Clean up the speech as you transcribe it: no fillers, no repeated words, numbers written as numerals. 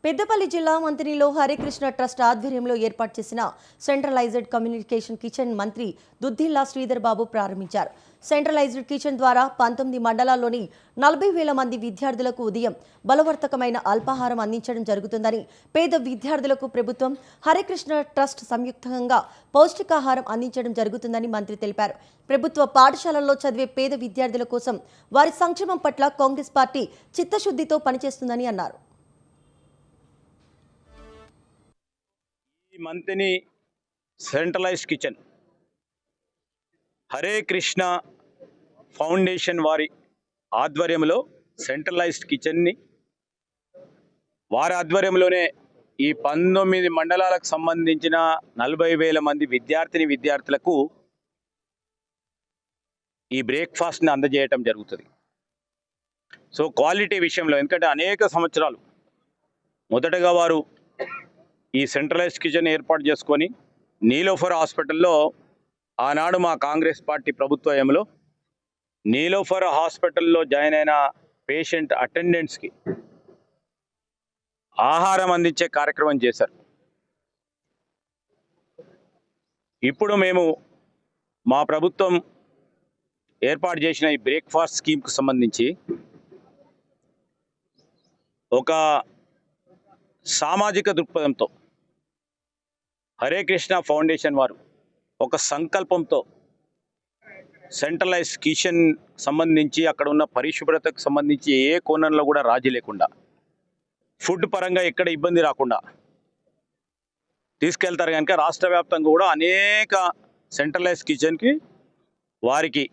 పెద్దపల్లి జిల్లా మంత్రిలో హరికృష్ణ ట్రస్ట్ ఆధ్వర్యంలో ఏర్పాటు చేసిన సెంట్రలైజ్డ్ కమ్యూనికేషన్ కిచెన్ మంత్రి దుద్దిల్లా శ్రీధర్ బాబు ప్రారంభించారు. సెంట్రలైజ్డ్ కిచెన్ ద్వారా 19 మండలాల్లోని 40,000 మంది విద్యార్థులకు ఉదయం బలవర్తకమైన అల్పాహారం అందించడం జరుగుతుందని, పేద విద్యార్థులకు ప్రభుత్వం హరికృష్ణ ట్రస్ట్ సంయుక్తంగా పౌష్టికాహారం అందించడం జరుగుతుందని మంత్రి తెలిపారు. ప్రభుత్వ పాఠశాలల్లో చదివే పేద విద్యార్థుల కోసం వారి సంక్షేమం పట్ల కాంగ్రెస్ పార్టీ చిత్తశుద్ధితో పనిచేస్తుందని అన్నారు. ఈ మంత్ని centralised kitchen Hare Krishna foundation వారి ఆధ్వర్యంలో సెంట్రలైజ్డ్ కిచెన్ని వారి ఆధ్వర్యంలోనే ఈ 19 మండలాలకు సంబంధించిన 40,000 మంది విద్యార్థులకు ఈ బ్రేక్ఫాస్ట్ని అందజేయటం జరుగుతుంది. సో క్వాలిటీ విషయంలో, ఎందుకంటే అనేక సంవత్సరాలు మొదటగా వారు ఈ సెంట్రలైజ్డ్ కిచెన్ ఏర్పాటు చేసుకొని నీలోఫర్ హాస్పిటల్లో ఆనాడు మా కాంగ్రెస్ పార్టీ ప్రభుత్వంలో నీలోఫర్ హాస్పిటల్లో జాయిన్ అయిన పేషెంట్ అటెండెంట్స్కి ఆహారం అందించే కార్యక్రమం చేశారు. ఇప్పుడు మేము మా ప్రభుత్వం ఏర్పాటు చేసిన ఈ బ్రేక్ఫాస్ట్ స్కీమ్కు సంబంధించి ఒక సామాజిక దృక్పథంతో హరే కృష్ణ ఫౌండేషన్ వారు ఒక సంకల్పంతో సెంట్రలైజ్ కిచెన్ సంబంధించి అక్కడ ఉన్న పరిశుభ్రతకు సంబంధించి ఏ కోణంలో కూడా రాజీ లేకుండా, ఫుడ్ పరంగా ఎక్కడ ఇబ్బంది రాకుండా తీసుకెళ్తారు. కనుక రాష్ట్ర వ్యాప్తంగా కూడా అనేక సెంట్రలైజ్ కిచెన్కి వారికి